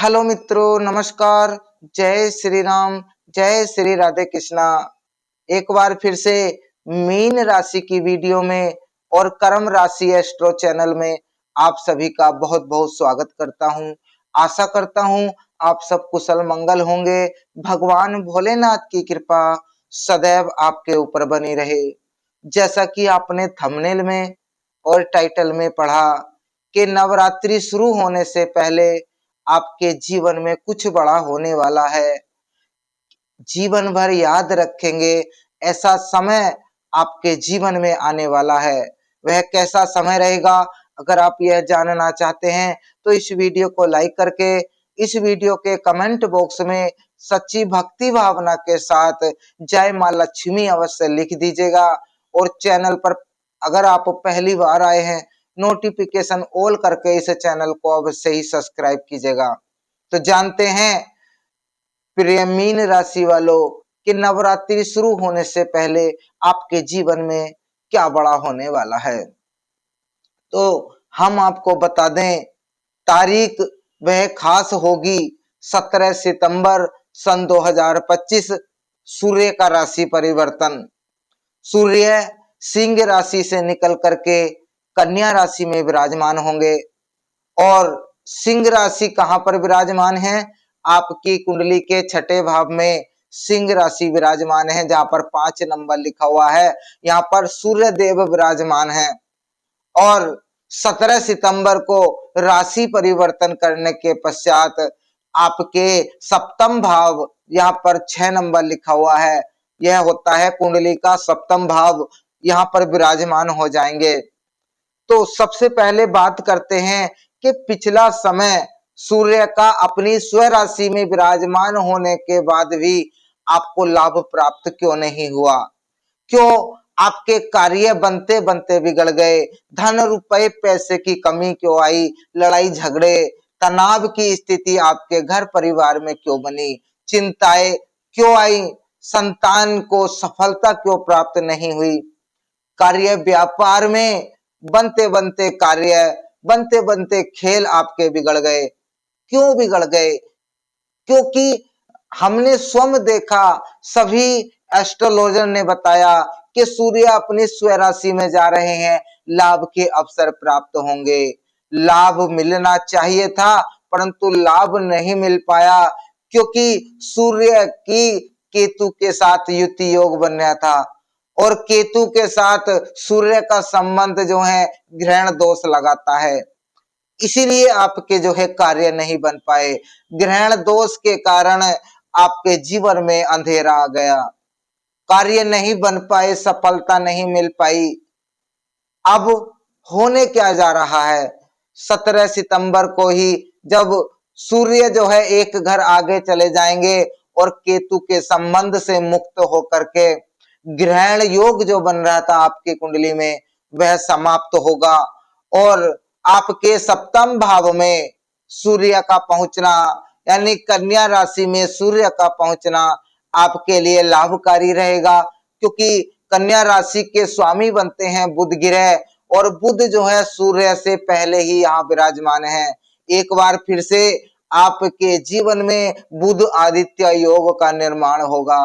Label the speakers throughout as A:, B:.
A: Hello मित्रों, नमस्कार। जय श्री राम, जय श्री राधे कृष्णा। एक बार फिर से मीन राशि की वीडियो में और कर्म राशि एस्ट्रो चैनल में आप सभी का बहुत बहुत स्वागत करता हूं। आशा करता हूं आप सब कुशल मंगल होंगे। भगवान भोलेनाथ की कृपा सदैव आपके ऊपर बनी रहे। जैसा कि आपने थंबनेल में और टाइटल में पढ़ा कि नवरात्रि शुरू होने से पहले आपके जीवन में कुछ बड़ा होने वाला है। जीवन भर याद रखेंगे ऐसा समय आपके जीवन में आने वाला है। वह कैसा समय रहेगा, अगर आप यह जानना चाहते हैं तो इस वीडियो को लाइक करके इस वीडियो के कमेंट बॉक्स में सच्ची भक्ति भावना के साथ जय मां लक्ष्मी अवश्य लिख दीजिएगा। और चैनल पर अगर आप पहली बार आए हैं, नोटिफिकेशन ऑल करके इस चैनल को अवश्य ही सब्सक्राइब कीजिएगा। तो जानते हैं प्रिय मीन राशि वालों कि नवरात्रि शुरू होने से पहले आपके जीवन में क्या बड़ा होने वाला है। तो हम आपको बता दें, तारीख वह खास होगी 17 सितंबर सन 2025। सूर्य का राशि परिवर्तन। सूर्य सिंह राशि से निकल करके कन्या राशि में विराजमान होंगे। और सिंह राशि कहां पर विराजमान है? आपकी कुंडली के छठे भाव में सिंह राशि विराजमान है, जहां पर 5 नंबर लिखा हुआ है। यहाँ पर सूर्य देव विराजमान है। और 17 सितंबर को राशि परिवर्तन करने के पश्चात आपके सप्तम भाव, यहाँ पर 6 नंबर लिखा हुआ है, यह होता है कुंडली का सप्तम भाव, यहाँ पर विराजमान हो जाएंगे। तो सबसे पहले बात करते हैं कि पिछला समय सूर्य का अपनी स्व राशि में विराजमान होने के बाद भी आपको लाभ प्राप्त क्यों नहीं हुआ? क्यों आपके कार्य बनते बनते बिगड़ गए? धन रुपए पैसे की कमी क्यों आई? लड़ाई झगड़े तनाव की स्थिति आपके घर परिवार में क्यों बनी? चिंताएं क्यों आई? संतान को सफलता क्यों प्राप्त नहीं हुई? कार्य व्यापार में बनते बनते कार्य, बनते बनते खेल आपके बिगड़ गए। क्यों बिगड़ गए? क्योंकि हमने स्वयं देखा, सभी एस्ट्रोलॉजर ने बताया कि सूर्य अपनी स्व राशि में जा रहे हैं, लाभ के अवसर प्राप्त होंगे। लाभ मिलना चाहिए था परंतु लाभ नहीं मिल पाया, क्योंकि सूर्य की केतु के साथ युति योग बन रहा था और केतु के साथ सूर्य का संबंध जो है ग्रहण दोष लगाता है। इसीलिए आपके जो है कार्य नहीं बन पाए। ग्रहण दोष के कारण आपके जीवन में अंधेरा आ गया, कार्य नहीं बन पाए, सफलता नहीं मिल पाई। अब होने क्या जा रहा है? 17 सितंबर को ही जब सूर्य जो है एक घर आगे चले जाएंगे और केतु के संबंध से मुक्त होकर के ग्रहण योग जो बन रहा था आपकी कुंडली में वह समाप्त होगा। और आपके सप्तम भाव में सूर्य का पहुंचना, यानी कन्या राशि में सूर्य का पहुंचना आपके लिए लाभकारी रहेगा, क्योंकि कन्या राशि के स्वामी बनते हैं बुध ग्रह, और बुध जो है सूर्य से पहले ही यहाँ विराजमान है। एक बार फिर से आपके जीवन में बुध आदित्य योग का निर्माण होगा।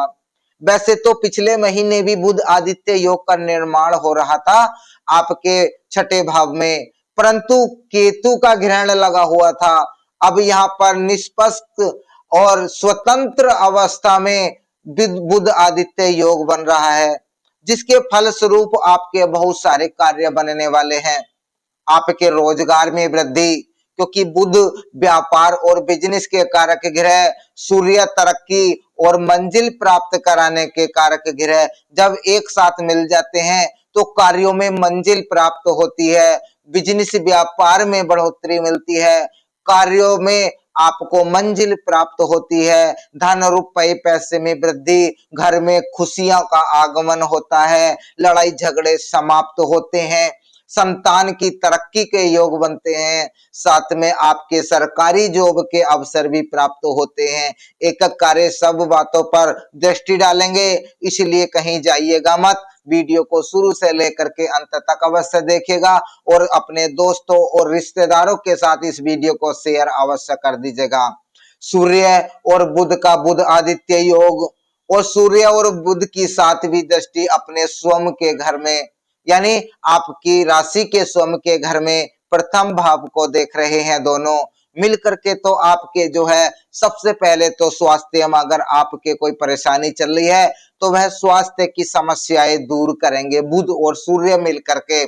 A: वैसे तो पिछले महीने भी बुध आदित्य योग का निर्माण हो रहा था आपके छठे भाव में, परंतु केतु का ग्रहण लगा हुआ था। अब यहाँ पर निष्पक्ष और स्वतंत्र अवस्था में बुध आदित्य योग बन रहा है, जिसके फलस्वरूप आपके बहुत सारे कार्य बनने वाले हैं। आपके रोजगार में वृद्धि, क्योंकि बुध व्यापार और बिजनेस के कारक ग्रह, सूर्य तरक्की और मंजिल प्राप्त कराने के कारक ग्रह जब एक साथ मिल जाते हैं तो कार्यों में मंजिल प्राप्त होती है, बिजनेस व्यापार में बढ़ोतरी मिलती है, कार्यों में आपको मंजिल प्राप्त होती है, धन रुपए पैसे में वृद्धि, घर में खुशियों का आगमन होता है, लड़ाई झगड़े समाप्त होते हैं, संतान की तरक्की के योग बनते हैं, साथ में आपके सरकारी जॉब के अवसर भी प्राप्त होते हैं। एक कार्य सब बातों पर दृष्टि डालेंगे, इसलिए कहीं जाइएगा मत। वीडियो को शुरू से लेकर के अंत तक अवश्य देखिएगा और अपने दोस्तों और रिश्तेदारों के साथ इस वीडियो को शेयर अवश्य कर दीजिएगा। सूर्य और बुध का बुध आदित्य योग, और सूर्य और बुध की सातवीं दृष्टि अपने स्वयं के घर में, यानी आपकी राशि के स्वयं के घर में प्रथम भाव को देख रहे हैं दोनों मिलकर के। तो आपके जो है सबसे पहले तो स्वास्थ्य में अगर आपके कोई परेशानी चल रही है तो वह स्वास्थ्य की समस्याएं दूर करेंगे बुध और सूर्य मिलकर के।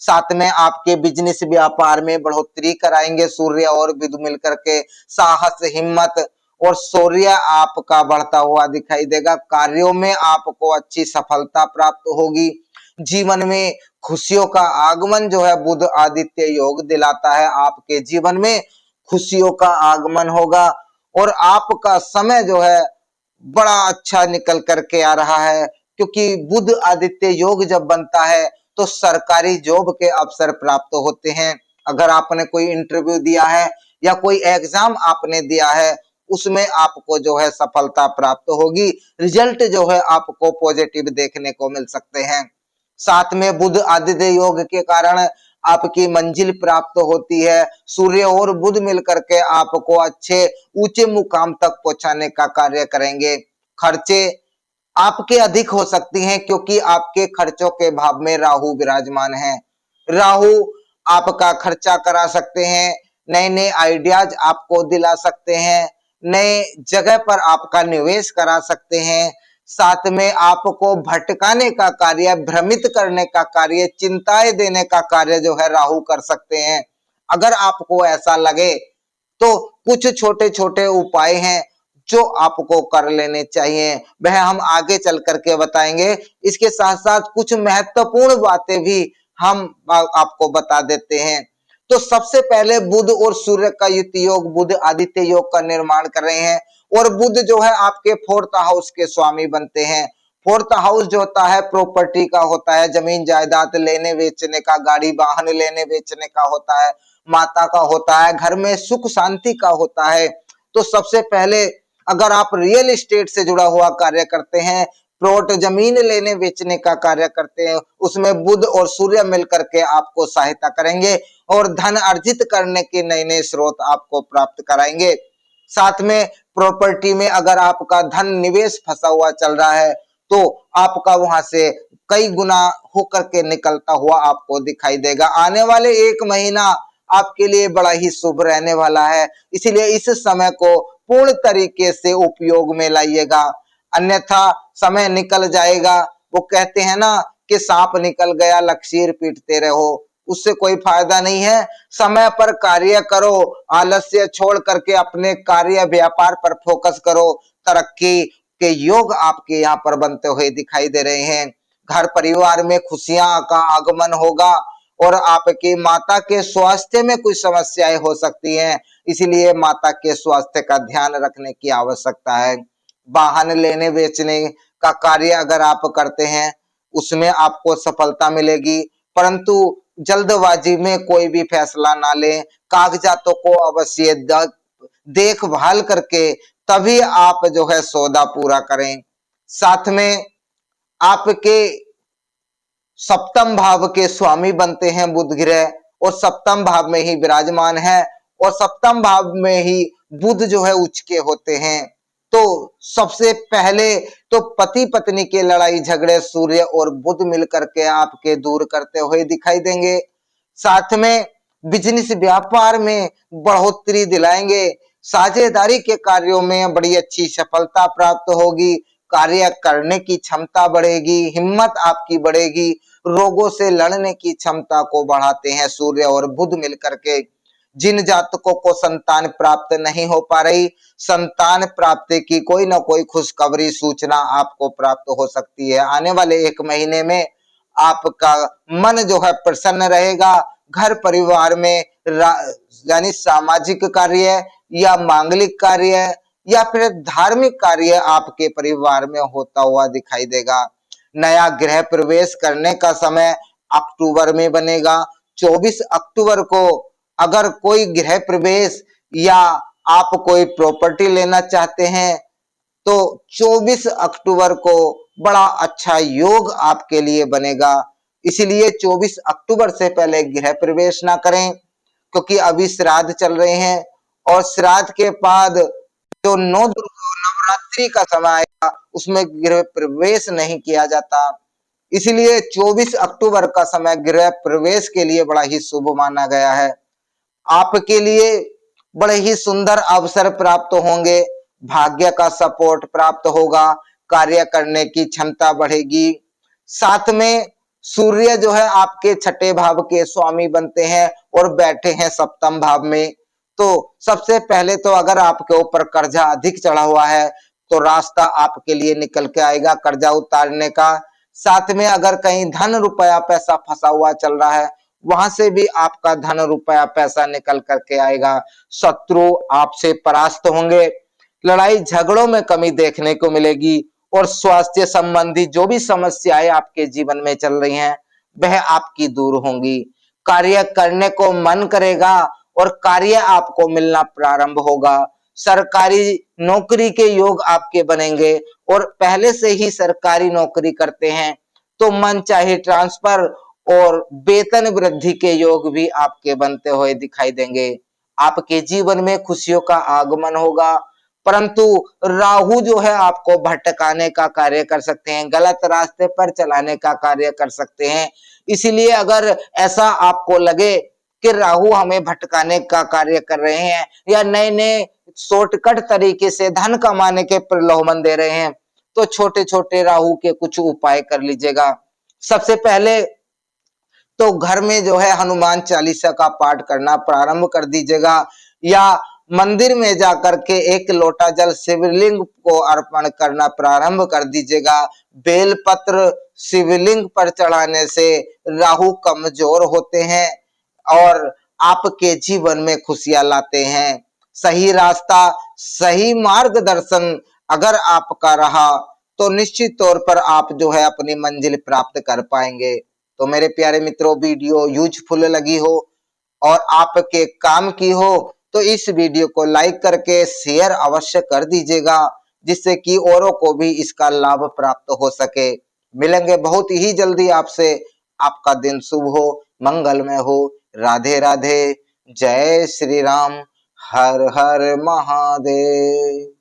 A: साथ में आपके बिजनेस व्यापार में बढ़ोतरी कराएंगे सूर्य और बुध मिलकर के। साहस, हिम्मत और शौर्य आपका बढ़ता हुआ दिखाई देगा। कार्यों में आपको अच्छी सफलता प्राप्त होगी। जीवन में खुशियों का आगमन जो है बुध आदित्य योग दिलाता है। आपके जीवन में खुशियों का आगमन होगा और आपका समय जो है बड़ा अच्छा निकल करके आ रहा है, क्योंकि बुध आदित्य योग जब बनता है तो सरकारी जॉब के अवसर प्राप्त होते हैं। अगर आपने कोई इंटरव्यू दिया है या कोई एग्जाम आपने दिया है उसमें आपको जो है सफलता प्राप्त होगी। रिजल्ट जो है आपको पॉजिटिव देखने को मिल सकते हैं। साथ में बुध आदित्य योग के कारण आपकी मंजिल प्राप्त होती है। सूर्य और बुध मिलकर के आपको अच्छे ऊंचे मुकाम तक पहुंचाने का कार्य करेंगे। खर्चे आपके अधिक हो सकती हैं क्योंकि आपके खर्चों के भाव में राहु विराजमान है। राहु आपका खर्चा करा सकते हैं, नए नए आइडियाज आपको दिला सकते हैं, नए जगह पर आपका निवेश करा सकते हैं। साथ में आपको भटकाने का कार्य, भ्रमित करने का कार्य, चिंताएं देने का कार्य जो है राहु कर सकते हैं। अगर आपको ऐसा लगे तो कुछ छोटे छोटे उपाय हैं जो आपको कर लेने चाहिए, वह हम आगे चल करके बताएंगे। इसके साथ साथ कुछ महत्वपूर्ण बातें भी हम आपको बता देते हैं। तो सबसे पहले बुध और सूर्य का युक्त योग बुध आदित्य योग का निर्माण कर रहे हैं और बुध जो है आपके फोर्थ हाउस के स्वामी बनते हैं। फोर्थ हाउस जो होता है प्रॉपर्टी का होता है, जमीन जायदाद लेने बेचने का, गाड़ी वाहन लेने बेचने का होता है, माता का होता है, घर में सुख शांति का होता है। तो सबसे पहले अगर आप रियल एस्टेट से जुड़ा हुआ कार्य करते हैं, प्लॉट जमीन लेने बेचने का कार्य करते हैं, उसमें बुध और सूर्य मिलकर के आपको सहायता करेंगे और धन अर्जित करने के नए नए स्रोत आपको प्राप्त कराएंगे। साथ में प्रॉपर्टी में अगर आपका धन निवेश फंसा हुआ चल रहा है तो आपका वहां से कई गुना होकर के निकलता हुआ आपको दिखाई देगा। आने वाले एक महीना आपके लिए बड़ा ही शुभ रहने वाला है, इसलिए इस समय को पूर्ण तरीके से उपयोग में लाइएगा, अन्यथा समय निकल जाएगा। वो कहते हैं ना कि सांप निकल गया लकीर पीटते रहो, उससे कोई फायदा नहीं है। समय पर कार्य करो, आलस्य छोड़ करके अपने कार्य व्यापार पर फोकस करो। तरक्की के योग आपके यहाँ पर बनते हुए दिखाई दे रहे हैं। घर परिवार में खुशियां का आगमन होगा और आपकी माता के स्वास्थ्य में कुछ समस्याएं हो सकती हैं, इसलिए माता के स्वास्थ्य का ध्यान रखने की आवश्यकता है। वाहन लेने बेचने का कार्य अगर आप करते हैं उसमें आपको सफलता मिलेगी, परंतु जल्दबाजी में कोई भी फैसला ना लें। कागजातों को अवश्य देखभाल करके तभी आप जो है सौदा पूरा करें। साथ में आपके सप्तम भाव के स्वामी बनते हैं बुध ग्रह और सप्तम भाव में ही विराजमान है और सप्तम भाव में ही बुध जो है उच्च के होते हैं। तो सबसे पहले तो पति पत्नी के लड़ाई झगड़े सूर्य और बुध मिलकर के आपके दूर करते हुए दिखाई देंगे। साथ में बिजनेस व्यापार में बढ़ोतरी दिलाएंगे। साझेदारी के कार्यों में बड़ी अच्छी सफलता प्राप्त होगी। कार्य करने की क्षमता बढ़ेगी, हिम्मत आपकी बढ़ेगी। रोगों से लड़ने की क्षमता को बढ़ाते हैं सूर्य और बुध मिलकर के। जिन जातकों को संतान प्राप्त नहीं हो पा रही, संतान प्राप्ति की कोई ना कोई खुशखबरी सूचना आपको प्राप्त हो सकती है। आने वाले एक महीने में आपका मन जो है प्रसन्न रहेगा। घर परिवार में यानी सामाजिक कार्य या मांगलिक कार्य या फिर धार्मिक कार्य आपके परिवार में होता हुआ दिखाई देगा। नया गृह प्रवेश करने का समय अक्टूबर में बनेगा। 24 अक्टूबर को अगर कोई गृह प्रवेश या आप कोई प्रॉपर्टी लेना चाहते हैं तो 24 अक्टूबर को बड़ा अच्छा योग आपके लिए बनेगा। इसलिए 24 अक्टूबर से पहले गृह प्रवेश ना करें, क्योंकि अभी श्राद्ध चल रहे हैं और श्राद्ध के बाद जो नौ दुर्गा नवरात्रि का समय आएगा उसमें गृह प्रवेश नहीं किया जाता। इसलिए 24 अक्टूबर का समय गृह प्रवेश के लिए बड़ा ही शुभ माना गया है। आपके लिए बड़े ही सुंदर अवसर प्राप्त होंगे, भाग्य का सपोर्ट प्राप्त होगा, कार्य करने की क्षमता बढ़ेगी। साथ में सूर्य जो है आपके छठे भाव के स्वामी बनते हैं और बैठे हैं सप्तम भाव में। तो सबसे पहले तो अगर आपके ऊपर कर्जा अधिक चढ़ा हुआ है तो रास्ता आपके लिए निकल के आएगा कर्जा उतारने का। साथ में अगर कहीं धन रुपया पैसा फंसा हुआ चल रहा है वहां से भी आपका धन रुपया पैसा निकल करके आएगा। शत्रु आपसे परास्त होंगे, लड़ाई झगड़ों में कमी देखने को मिलेगी और स्वास्थ्य संबंधी जो भी समस्याएं आपके जीवन में चल रही हैं वह आपकी दूर होंगी। कार्य करने को मन करेगा और कार्य आपको मिलना प्रारंभ होगा। सरकारी नौकरी के योग आपके बनेंगे और पहले से ही सरकारी नौकरी करते हैं तो मन चाहे ट्रांसफर और वेतन वृद्धि के योग भी आपके बनते हुए दिखाई देंगे। आपके जीवन में खुशियों का आगमन होगा, परंतु राहु जो है आपको भटकाने का कार्य कर सकते हैं, गलत रास्ते पर चलाने का कार्य कर सकते हैं। इसीलिए अगर ऐसा आपको लगे कि राहु हमें भटकाने का कार्य कर रहे हैं या नए नए शॉर्टकट तरीके से धन कमाने के प्रलोभन दे रहे हैं तो छोटे छोटे राहु के कुछ उपाय कर लीजिएगा। सबसे पहले तो घर में जो है हनुमान चालीसा का पाठ करना प्रारंभ कर दीजिएगा या मंदिर में जाकर के एक लोटा जल शिवलिंग को अर्पण करना प्रारंभ कर दीजिएगा। बेलपत्र शिवलिंग पर चढ़ाने से राहु कमजोर होते हैं और आपके जीवन में खुशियां लाते हैं। सही रास्ता सही मार्गदर्शन अगर आपका रहा तो निश्चित तौर पर आप जो है अपनी मंजिल प्राप्त कर पाएंगे। तो मेरे प्यारे मित्रों वीडियो यूजफुल लगी हो और आपके काम की हो तो इस वीडियो को लाइक करके शेयर अवश्य कर दीजिएगा जिससे कि औरों को भी इसका लाभ प्राप्त हो सके। मिलेंगे बहुत ही जल्दी आपसे। आपका दिन शुभ हो, मंगलमय हो। राधे राधे। जय श्री राम। हर हर महादेव।